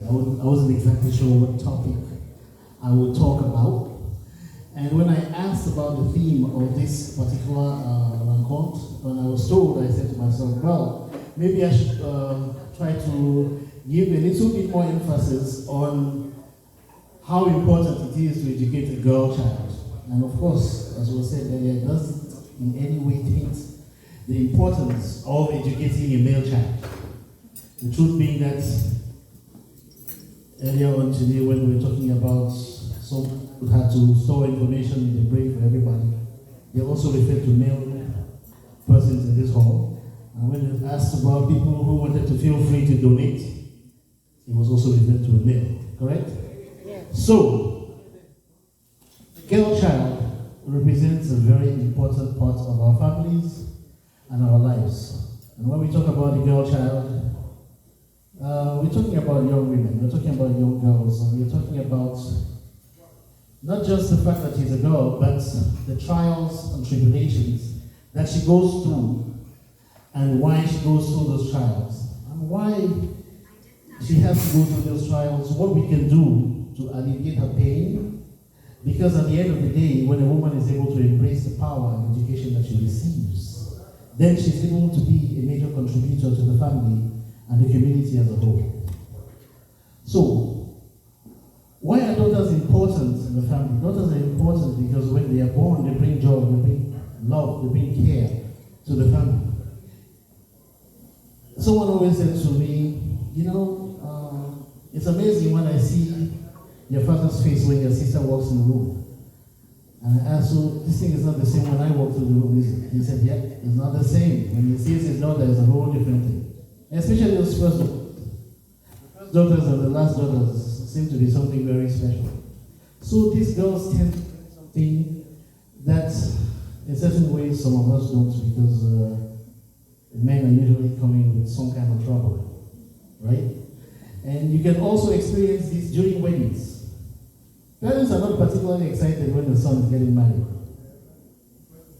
I wasn't exactly sure what topic I would talk about. And when I asked about the theme of this particular rencontre, when I was told, I said to myself, well, maybe I should try to give a little bit more emphasis on how important it is to educate a girl child. And of course, as was said earlier, it doesn't in any way hint the importance of educating a male child. The truth being that earlier on today, when we were talking about some who had to store information in the brain for everybody, they also referred to male persons in this hall. And when they asked about people who wanted to feel free to donate, it was also referred to a male, correct? Yes. So, girl child represents a very important part of our families and our lives. And when we talk about the girl child, we're talking about young women, we're talking about young girls, and we're talking about not just the fact that she's a girl, but the trials and tribulations that she goes through, and why she goes through those trials, and why she has to go through those trials, what we can do to alleviate her pain. Because at the end of the day, when a woman is able to embrace the power and education that she receives, then she's able to be a major contributor to the family and the community as a whole. So, why are daughters important in the family? Daughters are important because when they are born, they bring joy, they bring love, they bring care to the family. Someone always said to me, it's amazing when I see your father's face when your sister walks in the room. And I asked, so this thing is not the same when I walk through the room. He said, yeah, it's not the same. When he sees his daughter, it's a whole different thing. Especially those first daughters. The first daughters and the last daughters seem to be something very special. So these girls tend to do something that, in certain ways, some of us don't, because men are usually coming with some kind of trouble, right? And you can also experience this during weddings. Parents are not particularly excited when the son is getting married.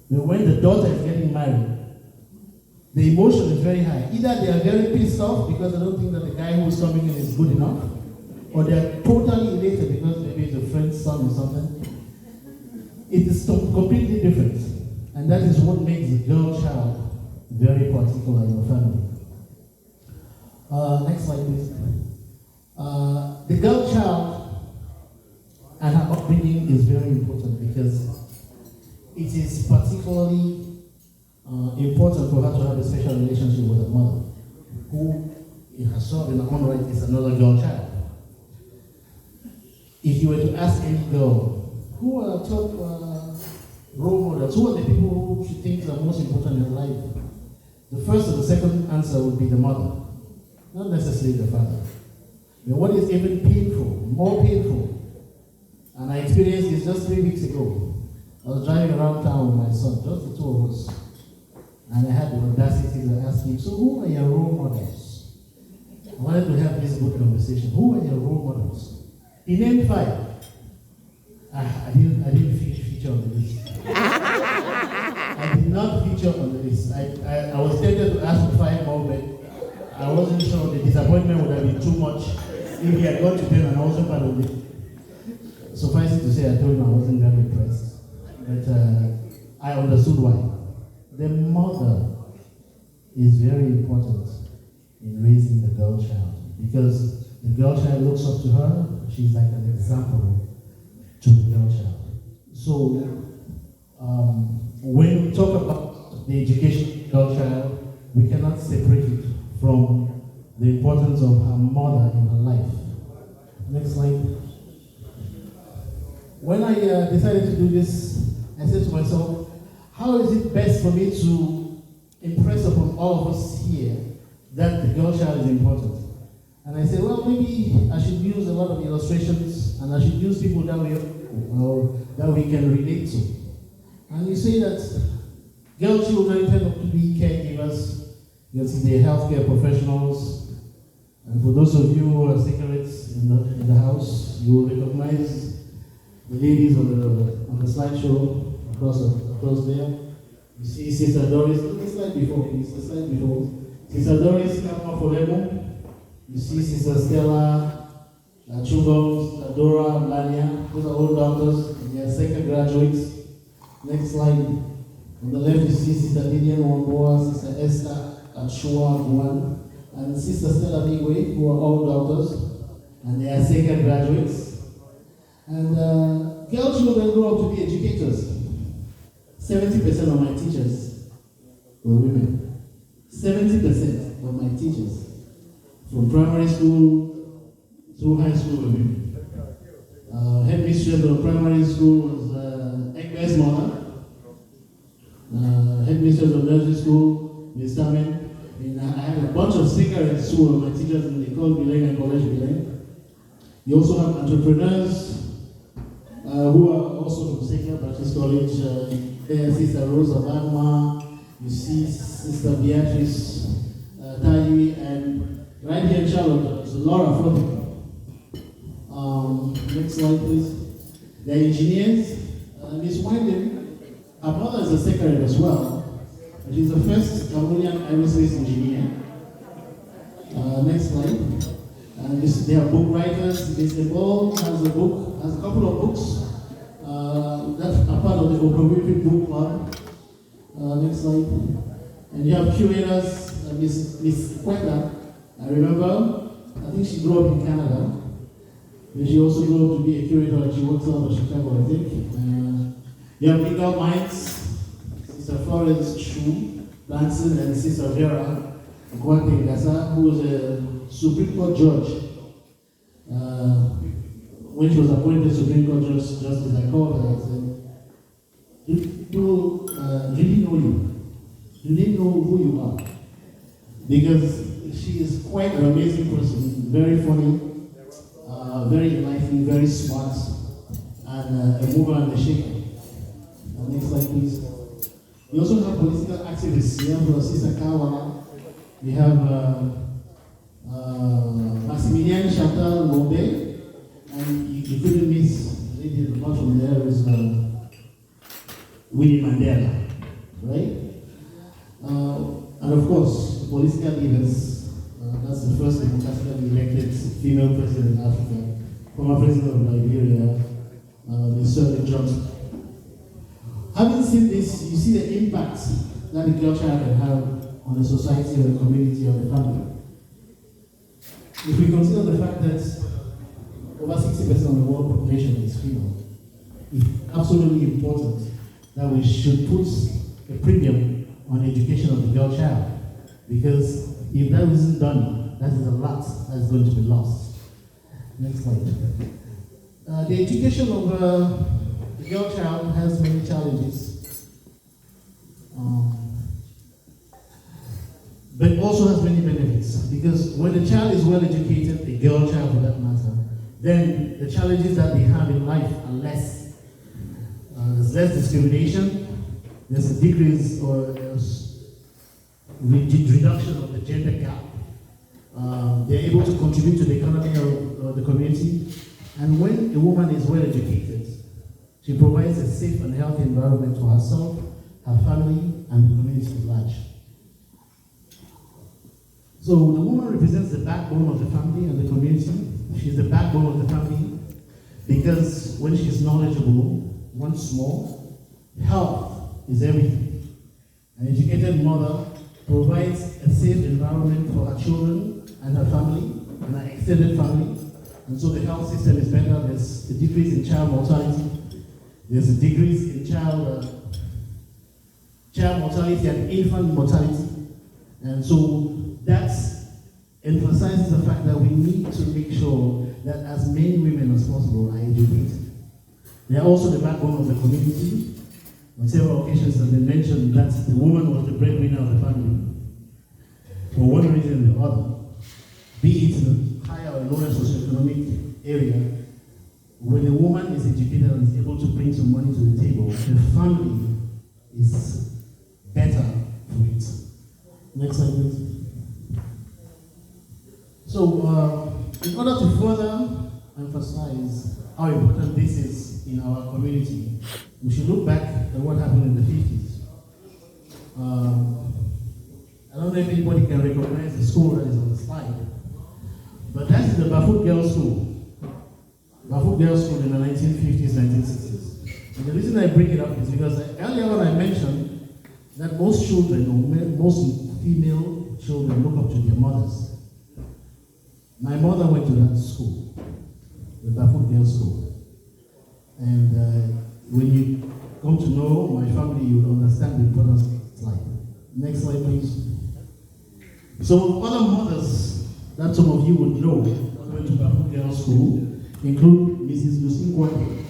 But when the daughter is getting married, the emotion is very high. Either they are very pissed off because they don't think that the guy who's coming in is good enough, or they are totally elated because maybe it's a friend's son or something. It is completely different. And that is what makes the girl child very particular in your family. Next slide, please. The girl child and her upbringing is very important because it is particularly important for her to have a special relationship with her mother, who in herself, in her own right, is another girl child. If you were to ask any girl, who are top role models, who are the people who she thinks are most important in her life, the first or the second answer would be the mother, not necessarily the father. But what is even painful, more painful, and I experienced this just 3 weeks ago. I was driving around town with my son, just the two of us. And I had the audacity to ask him, so who are your role models? I wanted to have this good conversation. Who are your role models? He named 5. I didn't feature on the list. I did not feature on the list. I was tempted to ask for 5 more, but I wasn't sure. The disappointment would have been too much if he had got to them and I wasn't part of it. Suffice it to say, I told him I wasn't very impressed. But I understood why. The mother is very important in raising the girl child because the girl child looks up to her. She's like an example to the girl child. So when we talk about the education of the girl child, we cannot separate it from the importance of her mother in her life. Next slide. When I decided to do this, I said to myself, how is it best for me to impress upon all of us here that the girl child is important? And I said, well, maybe I should use a lot of illustrations and I should use people that we can relate to. And you see that girl children tend to be caregivers. You can see they're healthcare professionals. And for those of you who are cigarettes in the house, you will recognize the ladies on the slideshow across there. You see Sister Doris. Look the slide before, please. The slide before. Sister Doris Kama Folemo. You see Sister Stella Chungong, Dora, Lania, those are all doctors, and they are second graduates. Next slide. On the left, you see Sister Lilian Wamboa, Sister Esther Achua Guan, and Sister Stella Migwe, who are all doctors, and they are second graduates. And girl children grow up to be educators. 70% of my teachers were women. 70% of my teachers, from primary school through high school, were women. Headmistress of primary school was Egbert's mother. Headmistress of nursery school, Ms. Tamen. I had a bunch of singers in school, my teachers, and they called me and College Bilang. You also have entrepreneurs who are also from Sacred Baptist College. There, Sister Rosa Bagma, you see Sister Beatrice Tayi, and right here in Charlotte, there's Laura Floyd. Next slide, please. They're engineers. Miss Wyndham, her mother is a secretary as well. She's the first Cambodian aerospace engineer. Next slide. They are book writers. Mr. Ball has a couple of books. That's a part of the Okomifi Book Club. Next slide. And you have curators, Miss Quetta. I remember, I think she grew up in Canada. But she also grew up to be a curator, and she works out of Chicago, I think. You have legal minds, Sister Florence Chu, Branson, and Sister Vera Kwate Gasa, who was a Supreme Court judge. When she was appointed Supreme Court Justice, I called her and said, do people really know you? Do they know who you are? Because she is quite an amazing person, very funny, very enlightening, very smart, and a mover and a shaker. Next slide, please. We also have political activists. We have Sister Kawana. We have Maximilian Chantal Mombe. And you couldn't miss the lady at the bottom there is Winnie Mandela, right? And of course, political leaders. That's the first democratically elected female president in Africa, former president of Liberia, Ms. Shirley Johnson. Having seen this, you see the impact that the girl child can have on the society, or the community, or the family. If we consider the fact that over 60% of the world population is female, it's absolutely important that we should put a premium on education of the girl child. Because if that isn't done, that is a lot that is going to be lost. Next slide. The education of the girl child has many challenges, but also has many benefits. Because when the child is well educated, the girl child for that matter, then the challenges that they have in life are less. There's less discrimination, there's a decrease or reduction of the gender gap. They're able to contribute to the economy of the community. And when a woman is well educated, she provides a safe and healthy environment for herself, her family, and the community at large. So the woman represents the backbone of the family and the community. She's the backbone of the family because when she's knowledgeable, once more, health is everything. An educated mother provides a safe environment for her children and her family and her extended family. And so the health system is better. There's a decrease in child mortality. There's a decrease in child mortality and infant mortality. And so that emphasizes the fact that we need to make sure that as many women as possible are educated. They are also the backbone of the community. On several occasions it has been mentioned that the woman was the breadwinner of the family. For one reason or the other, be it in a higher or lower socioeconomic area, when a woman is educated and is able to bring some money to the table, the family is better for it. Next slide, please. So, in order to further emphasize how important this is in our community, we should look back at what happened in the 50s. I don't know if anybody can recognize the school that is on the slide, but that is the Bafoot Girls' School. Bafut Girls School in the 1950s, 1960s. And the reason I bring it up is because earlier on I mentioned that most children, or most female children, look up to their mothers. My mother went to that school, the Bafut Girls School. And when you come to know my family, you will understand the importance of life. Next slide, please. So other mothers that some of you would know that went to Bafut Girls School include Mrs. Lucine Kwate,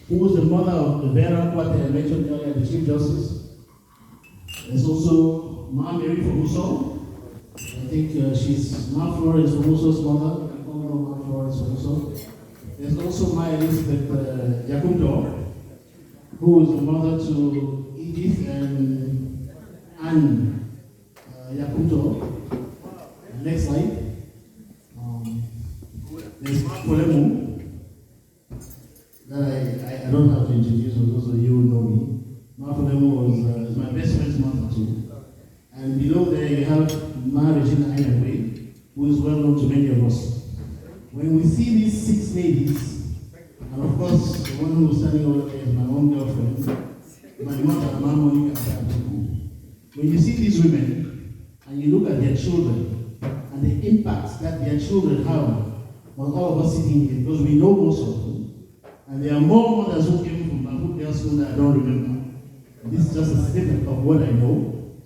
who was the mother of the Vera Kwate I mentioned earlier, the Chief Justice. There's also Ma Mary Fomuso. I think she's Ma Florence Fomuso's mother. I don't know Ma Florence Fomuso. There's also Ma Elizabeth Yakundo, who is the mother to Edith and Anne Yakundo. Next slide. There's Mark Polemu, that I don't have to introduce, but also you know me. Mark Polemu was my best friend's mother too. And below there you have Ma Regina Ainaway, who is well known to many of us. When we see these 6 ladies, and of course the one who's standing over there is my own girlfriend, my mother, Ma Monica. When you see these women, and you look at their children, and the impact that their children have on all of us sitting here, because we know most of them, and there are more mothers who came from Bafut Girls School that I don't remember. This is just a snippet of what I know.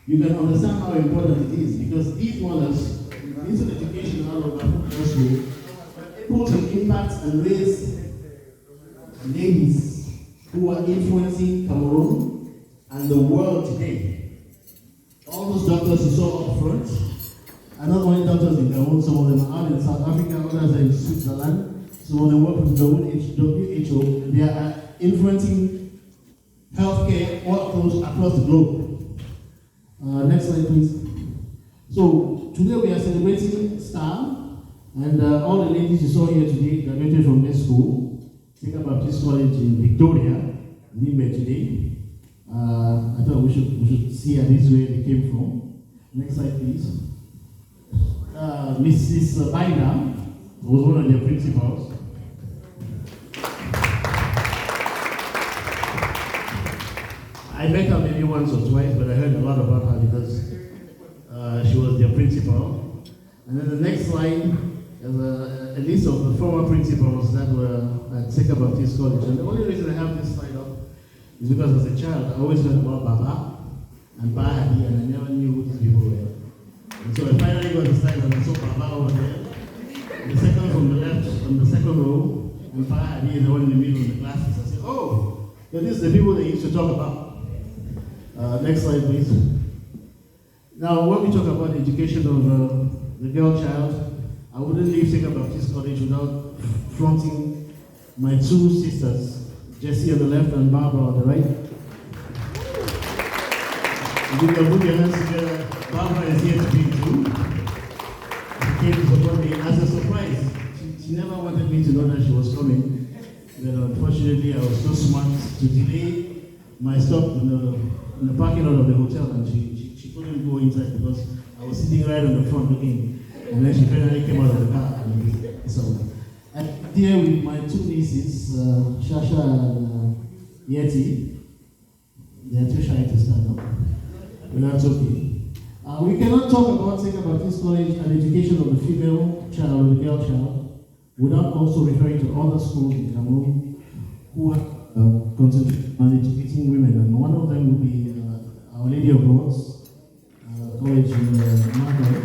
You can understand how important it is, because these mothers, into the education out of Bafut Girls School, are able to impact and raise ladies who are influencing Cameroon and the world today. All those doctors you saw up front, and not only doctors in Cameroon, some of them are out in South Africa, others are in Switzerland, some of them work with the WHO. They are influencing healthcare all across the globe. Next slide, please. So, today we are celebrating STA, and all the ladies you saw here today graduated from this school, Sika Baptist College in Victoria, Limbe today. I thought we should see at least where they came from. Next slide, please. Mrs. Baida was one of their principals. I met her maybe once or twice, but I heard a lot about her because she was their principal. And then the next slide is a list of the former principals that were at Seka Baptist College. And the only reason I have this slide up is because as a child, I always heard about Baba and Bahadi, and I never knew who these people were. And so I finally got the slide and I saw Baba over there. The second from the left, on the second row, and Bahadi is the one in the middle of the classes. I said, oh, yeah, these are the people they used to talk about. Next slide, please. Now, when we talk about the education of the girl child, I wouldn't leave Seka Baptist College without fronting my 2 sisters, Jessie on the left and Barbara on the right. If you can put your hands together, Barbara is here to be too. She came to support me as a surprise. She never wanted me to know that she was coming. But unfortunately, I was so smart to delay my stop in the parking lot of the hotel, and she couldn't go inside because I was sitting right on the front looking. And then she finally came out of the car. And here with my 2 nieces, Shasha and Yeti. They are too shy to stand up. But that's okay. We cannot talk about Seka Baptist College and education of the female child or the girl child without also referring to other schools in Cameroon who are concentrating on educating women. And one of them would be Our Lady of Lords College in Margaret,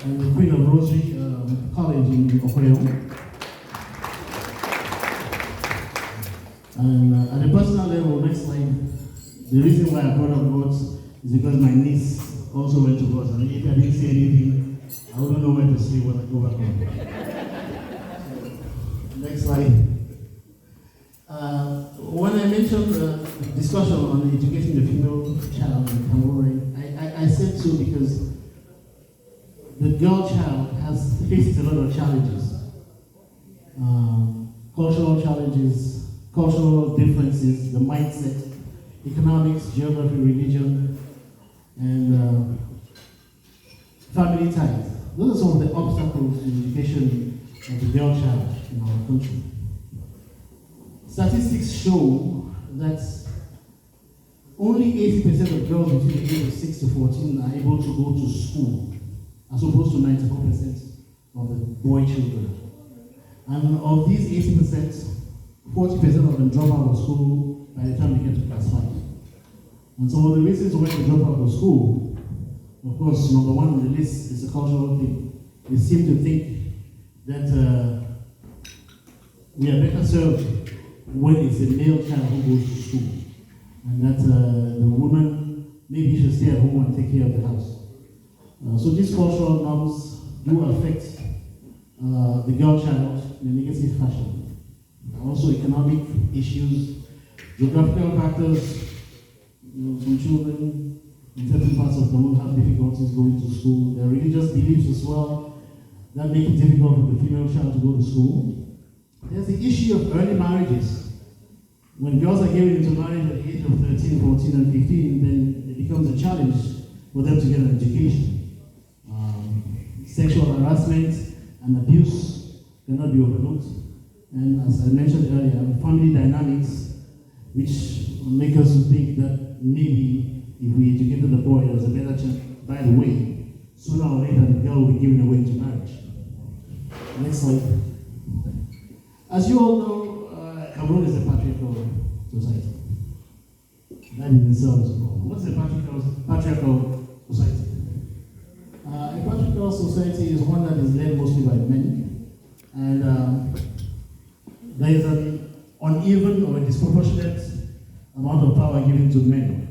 and the Queen of Rosary College in Okoyo. And at a personal level, next slide, the reason why I brought up Lords is because my niece also went to Lords, and if I didn't say anything, I wouldn't know where to sleep when I go back home. Next slide. When I mentioned the discussion on educating the female child in Cameroon, I said so because the girl child faces a lot of challenges. Cultural challenges, cultural differences, the mindset, economics, geography, religion, and family ties. those are some of the obstacles to the education of the girl child in our country. Statistics show that only 80% of girls between the age of 6 to 14 are able to go to school, as opposed to 94% of the boy children. And of these 80%, 40% of them drop out of school by the time they get to class 5. And so the reasons why they drop out of school, of course, number one on the list is a cultural thing. They seem to think that we are better served when it's a male child who goes to school, and that the woman maybe should stay at home and take care of the house. So these cultural norms do affect the girl child in a negative fashion. Also economic issues, geographical factors. Some children in certain parts of the world have difficulties going to school. There are religious beliefs as well that make it difficult for the female child to go to school. There's the issue of early marriages. When girls are given into marriage at the age of 13, 14, and 15, then it becomes a challenge for them to get an education. Sexual harassment and abuse cannot be overlooked. And as I mentioned earlier, family dynamics, which make us think that maybe if we educated the boy, there's a better chance. By the way, sooner or later, the girl will be given away into marriage. Next slide. As you all know, Cameroon is a patriarchal society. That in itself is a problem. What's a patriarchal society? A patriarchal society is one that is led mostly by men, and there is an uneven or a disproportionate amount of power given to men.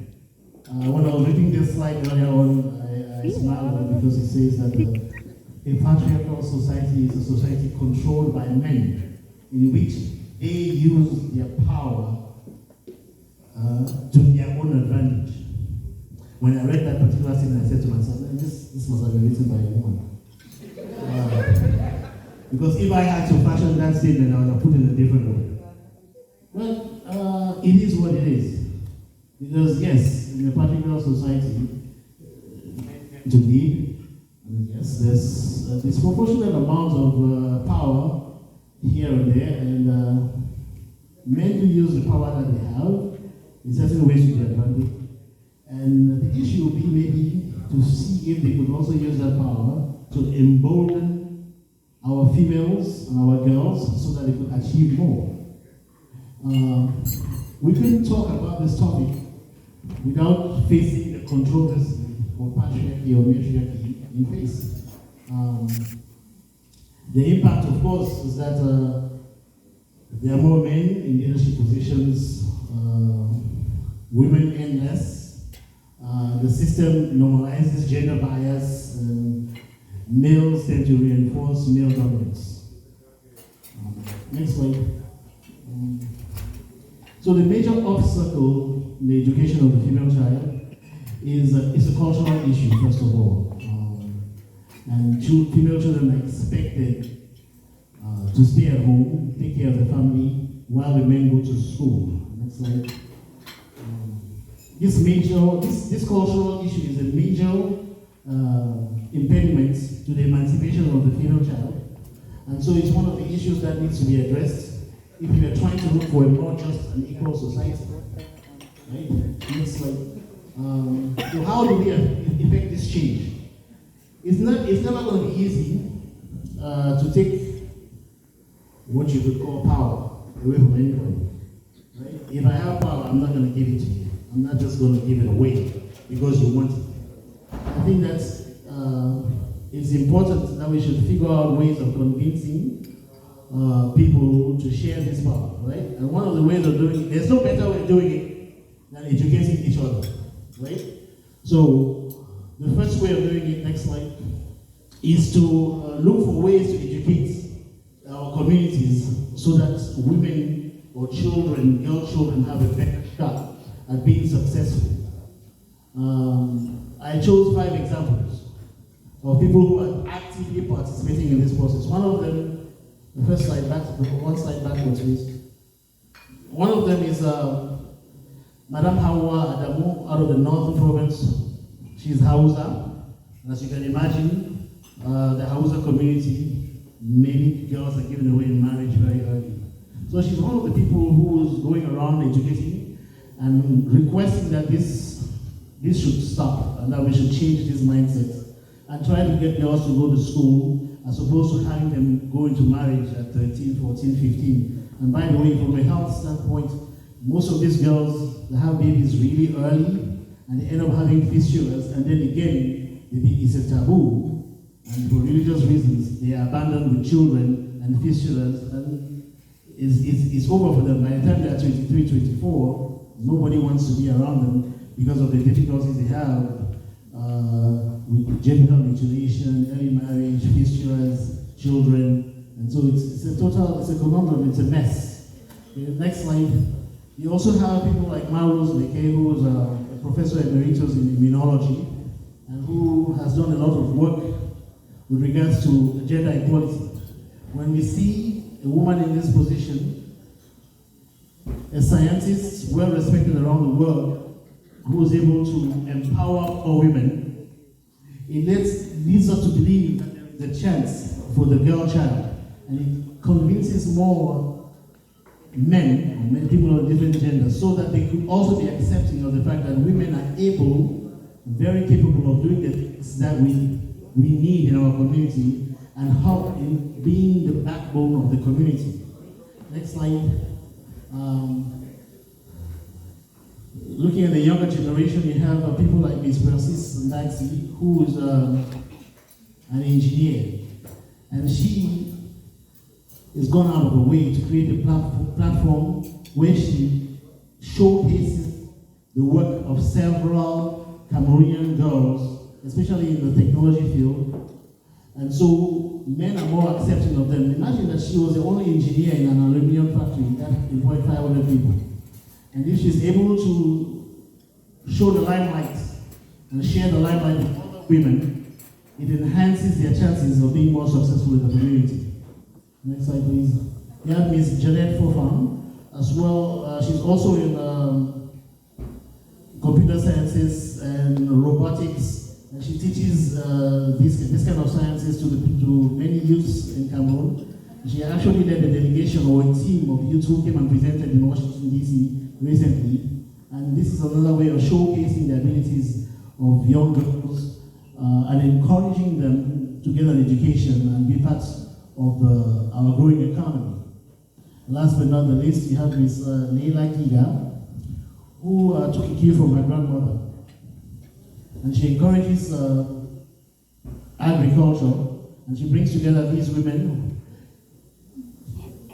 When I was reading this slide earlier on, I smiled because it says that a patriarchal society is a society controlled by men, in which they use their power to their own advantage. When I read that particular thing, I said to myself, this must have been written by a woman. Because if I had to fashion that statement, I would have put it in a different way. Well, it is what it is. Because yes, in a patriarchal society, to lead, yes, there's a disproportionate amount of power here and there, and men do use the power that they have in certain ways to their advantage. And the issue would be maybe to see if they could also use that power to embolden our females and our girls so that they could achieve more. We couldn't talk about this topic without facing the controversy of patriarchy or matriarchy in face. The impact, of course, is that there are more men in leadership positions, women earn less. The system normalizes gender bias. Males tend to reinforce male dominance. Next slide. So the major obstacle in the education of the female child is a cultural issue, first of all. And female children are expected to stay at home, take care of the family, while the men go to school. Next slide. This cultural issue is a major impediment to the emancipation of the female child. And so it's one of the issues that needs to be addressed if we are trying to look for a more just and equal society. Right? Next slide. So how do we effect this change? It's never going to be easy to take what you could call power away from anybody. Right? If I have power, I'm not going to give it to you. I'm not just going to give it away because you want it. I think that it's important that we should figure out ways of convincing people to share this power, right? And one of the ways of doing it, there's no better way of doing it than educating each other, right? So the first way of doing it, next slide, is to look for ways to educate our communities so that women or children, girl children, have a better shot at being successful. I chose 5 examples of people who are actively participating in this process. One of them, the first slide back, one slide backwards, please. One of them is Madam Hawa Adamu out of the Northern Province. She's Hausa, and as you can imagine, the Hausa community, many girls are given away in marriage very early. So she's one of the people who is going around educating and requesting that this should stop and that we should change this mindset and try to get girls to go to school as opposed to having them go into marriage at 13, 14, 15. And by the way, from a health standpoint, most of these girls, they have babies really early and they end up having fistulas, and then again, it's a taboo, and for religious reasons, they are abandoned with children and fistulas, and it's over for them. By the time they are 23, 24, nobody wants to be around them because of the difficulties they have with genital mutilation, early marriage, fistulas, children, and so it's a conundrum, it's a mess. Okay, next slide. You also have people like Maros Leke, who is a professor emeritus in immunology, and who has done a lot of work with regards to gender equality. When we see a woman in this position, a scientist well respected around the world, who is able to empower all women, it leads us to believe that there is a chance for the girl child, and it convinces more men, people of different genders, so that they could also be accepting of the fact that women are able, very capable of doing the things that we need in our community and help in being the backbone of the community. Next slide. Looking at the younger generation, you have people like Ms. Francis Ndaxi, who is an engineer, and she has gone out of her way to create a platform where she showcases the work of several Cameroonian girls, especially in the technology field. And so men are more accepting of them. Imagine that she was the only engineer in an aluminum factory that employed 500 people. And if she's able to show the limelight and share the limelight with other women, it enhances their chances of being more successful in the community. Next slide, please. We have Ms. Jeanette Fofan as well. She's also in computer sciences and robotics, and she teaches this kind of sciences to many youths in Cameroon. She actually led a delegation or a team of youths who came and presented in Washington, D.C. recently. And this is another way of showcasing the abilities of young girls and encouraging them to get an education and be part of our growing economy. Last but not the least, you have Ms. Leila Kiga, who took a cue from her grandmother. And she encourages agriculture, and she brings together these women,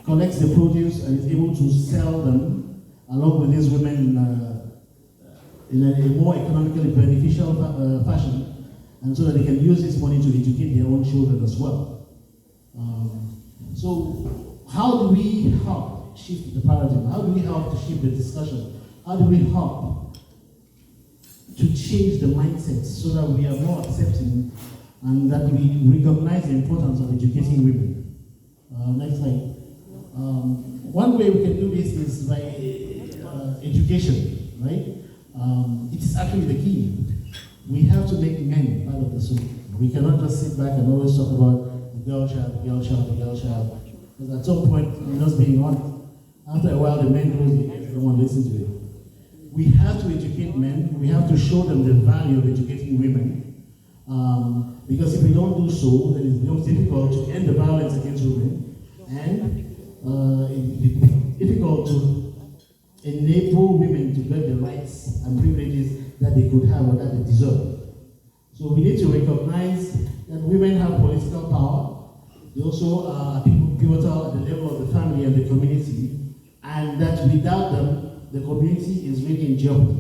collects the produce, and is able to sell them along with these women in a more economically beneficial fashion, and so that they can use this money to educate their own children as well. So how do we help shift the paradigm? How do we help to shift the discussion? How do we help to change the mindset so that we are more accepting and that we recognize the importance of educating women? Next slide. One way we can do this is by education, right? It is actually the key. We have to make men part of the solution. We cannot just sit back and always talk about the girl child, the girl child, the girl child. Because at some point, just being honest, after a while the men close the ears, don't want to listen to it. We have to educate men, we have to show them the value of educating women. Because if we don't do so, then it becomes difficult to end the violence against women, and it becomes difficult to enable women to get the rights and privileges that they could have or that they deserve. So we need to recognize that women have political power. They also are pivotal at the level of the family and the community, and that without them, the community is really in jeopardy.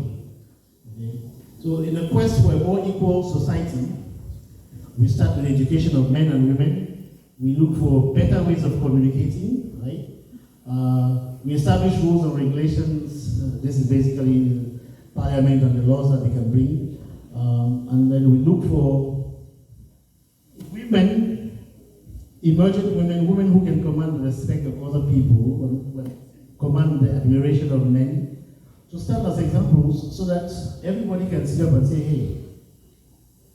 Okay? So in a quest for a more equal society, we start with the education of men and women. We look for better ways of communicating, right? We establish rules and regulations. This is basically Parliament and the laws that they can bring. And then we look for women, emergent women who can command the respect of other people, command the admiration of men, to stand as examples so that everybody can sit up and say, hey,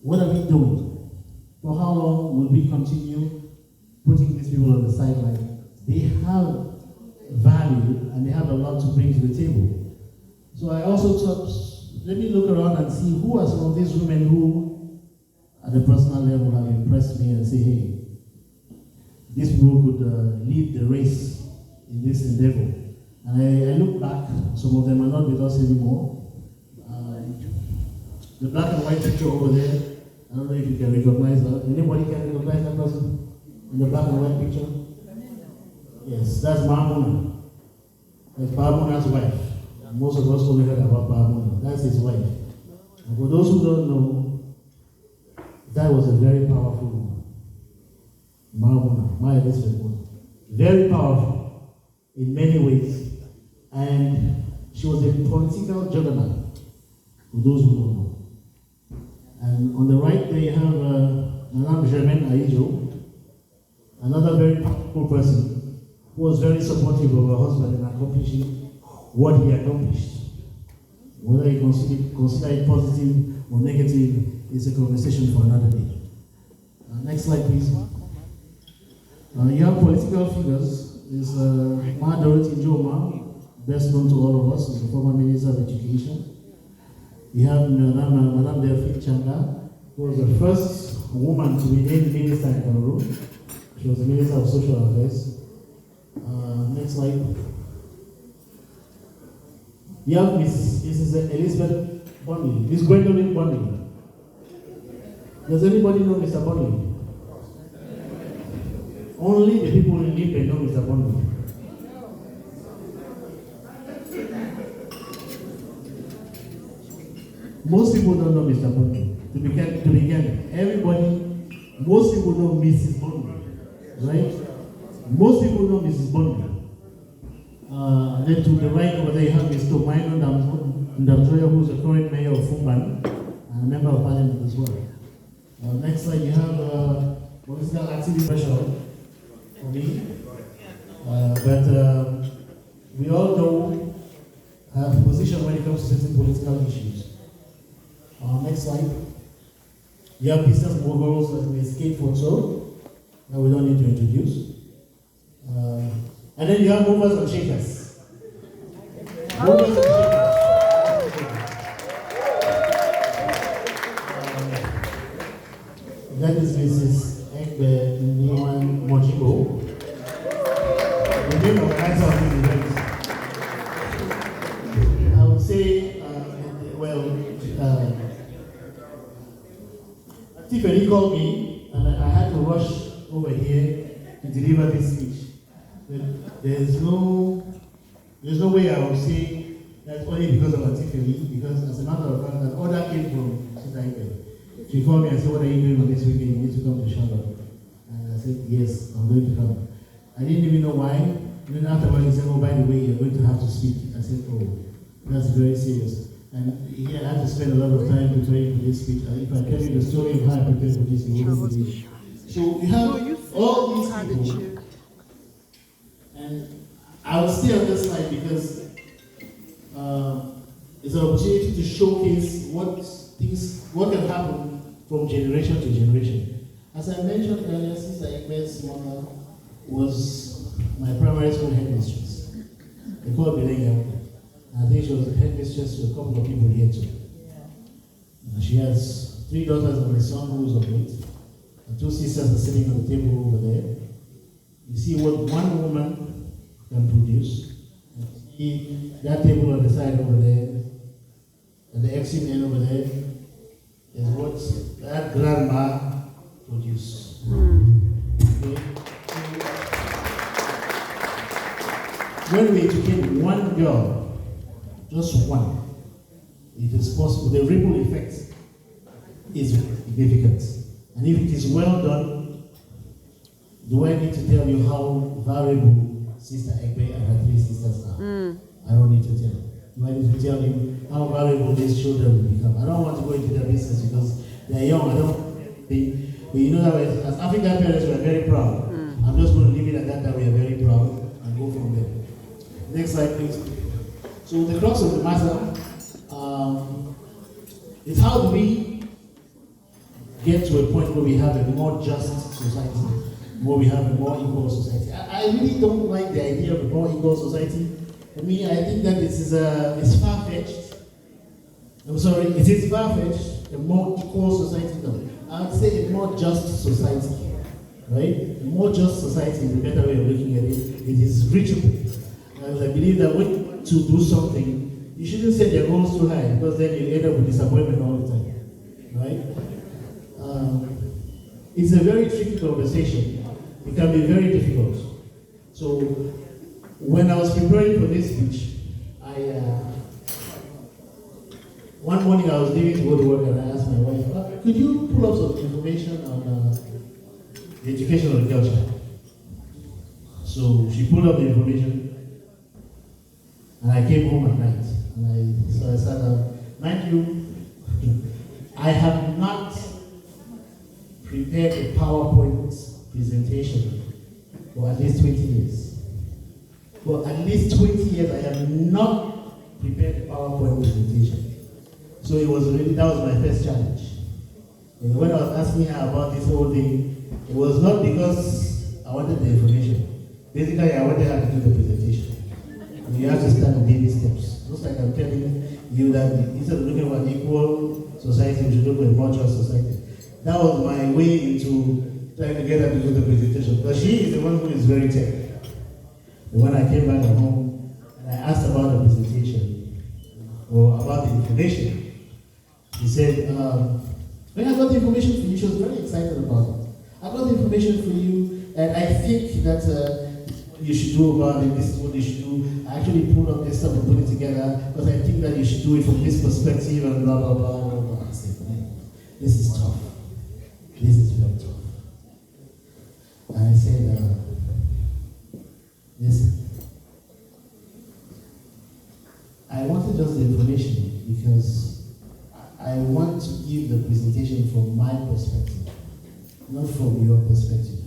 what are we doing? For how long will we continue putting these people on the sideline? They have value and they have a lot to bring to the table. So I also thought, let me look around and see who are some of these women who, at a personal level, have impressed me and say, hey, these people could lead the race in this endeavor. And I look back, some of them are not with us anymore. The black and white picture over there, I don't know if you can recognize that. Anybody can recognize that person in the black and white picture? Yes, that's Mahamuna. That's Mahamuna's wife. Most of us only heard about Mahamuna. That's his wife. And for those who don't know, that was a very powerful woman. Mahamuna, my Elizabeth woman. Very powerful in many ways. And she was a political juggernaut, for those who don't know. And on the right there you have Madame Germaine Aijo, another very powerful person who was very supportive of her husband in accomplishing what he accomplished. Whether you consider it positive or negative is a conversation for another day. Next slide, please. You have political figures. There's Ma Dorothy Njoma, best known to all of us as the former Minister of Education. You have Madame Delphine Changa, who was the first woman to be named minister in Cameroon. She was the Minister of Social Affairs. Next slide. You have Mrs. Elizabeth Bonny, Miss Gwendolyn Bonny. Does anybody know Mr. Bonny? Only the people in Lipe know Mr. Bonny. Most people don't know Mr. Bonny. To begin, everybody, most people know Mrs. Bonny, right? Most people know Mrs. Bonny. Then to the right over there, you have Mr. Maino Ndamzoya, who's the current mayor of Fumban and a member of parliament as well. Next slide, you have political activity pressure for me. But we all know have a position when it comes to certain political issues. Next slide. You have business moguls that we escape photo that we don't need to introduce. And then you have movers and shakers. Movers and shakers. That is Mrs. Egbe Niwan Mojibo. The name of the event. I would say, Tiffany called me and I had to rush over here to deliver this speech. There's no way I would say that's only because of Tiffany, because as a matter of fact, an order came from Sister Ibe. She called me and said, what are you doing on this weekend? You need to come to Charlotte. And I said, yes, I'm going to come. I didn't even know why. And then afterwards he said, oh, by the way, you're going to have to speak. I said, oh, that's very serious. And I had to spend a lot of time preparing for this speech. If I tell you the story of how I prepared for this, you wouldn't believe. So we have all these people. And I will stay on this slide because it's an opportunity to showcase what can happen from generation to generation. As I mentioned earlier, Sister Egbe's mother was my primary school headmistress. They called me Legia. I think she was the headmistress to a couple of people here too. She has 3 daughters and a son who is of 8. And 2 sisters are sitting on the table over there. You see what one woman can produce. And see that table on the side over there, and the exit end over there, is what that grandma produced. Okay? When we educate one girl, just one, it is possible. The ripple effect is significant. And if it is well done, do I need to tell you how valuable Sister Egbe and her 3 sisters are? I don't need to tell you. Do I need to tell you how valuable these children will become? I don't want to go into their business because they're young. I don't think, but you know that as African parents, we are very proud. I'm just going to leave it at that we are very proud and go from there. Next slide, please. So the crux of the matter is how do we get to a point where we have a more just society, where we have a more equal society. I really don't like the idea of a more equal society. For me, I think that it's far-fetched. I'm sorry, it is far-fetched. A more equal society, no. I would say a more just society, right? A more just society is a better way of looking at it. It is reachable. And I believe that when you want to do something, you shouldn't set your goals too high, because then you end up with disappointment all the time, right? It's a very tricky conversation. It can be very difficult. So when I was preparing for this speech, one morning I was leaving to go to work and I asked my wife, could you pull up some information on the education of the girl child? So she pulled up the information and I came home at night. So I sat down. Mind you, I have not prepared a PowerPoint presentation for at least 20 years. For at least 20 years, I have not prepared a PowerPoint presentation. So that was my first challenge. And when I was asking her about this whole thing, it was not because I wanted the information. Basically, I wanted her to do the presentation. And you have to start with baby steps. Just like I'm telling you that instead of looking for an equal society, we should look for a more just society. That was my way into trying to get her to do the presentation. Because she is the one who is very tech. And when I came back at home, and I asked about the presentation, or about the information, he said, when I got the information for you, she was very excited about it. I got the information for you, and I think that you should do about it, this is what you should do. I actually pulled up this stuff and put it together, because I think that you should do it from this perspective, and blah, blah, blah, blah, blah. I said, man, this is tough. This is very tough. And I said, listen, I wanted just the information because I want to give the presentation from my perspective, not from your perspective.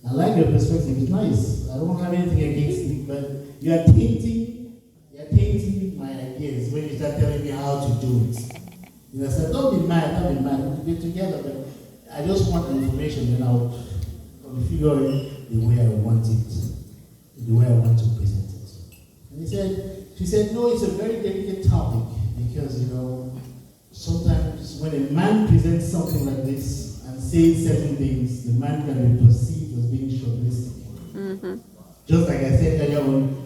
I like your perspective, it's nice. I don't have anything against it, but you are tainting my ideas when you start telling me how to do it. You know, so don't be mad, we'll be together, but I just want the information, then I'll figure it the way I want it, the way I want to present it. And she said, no, it's a very delicate topic, because, you know, sometimes when a man presents something like this and says certain things, the man can be perceived as being chauvinistic. Mm-hmm. Just like I said earlier on,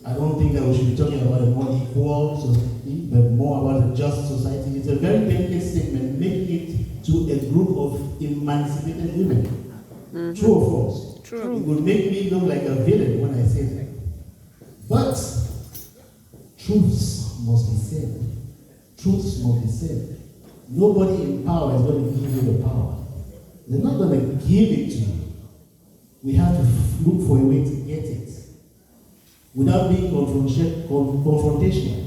I don't think that we should be talking about a more equal society, but more about a just society. It's a very delicate statement, making it to a group of emancipated women. Mm-hmm. True or false? True. It would make me look like a villain when I say that. But truths must be said. Truths must be said. Nobody in power is going to give you the power. They're not going to give it to you. We have to look for a way to get it without being confrontational.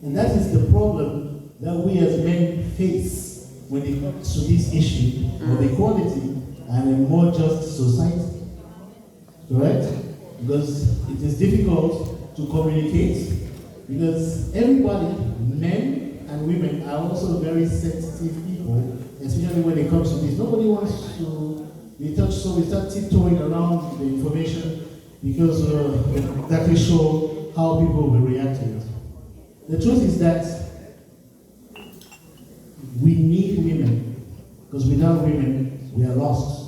And that is the problem that we as men face when it comes to this issue of equality and a more just society. Correct? Because it is difficult to communicate, because everybody, men and women, are also very sensitive people, especially when it comes to this. Nobody wants to be touched, so we start tiptoeing around the information because that will show how people will react to it. The truth is that we need women, because without women, we are lost.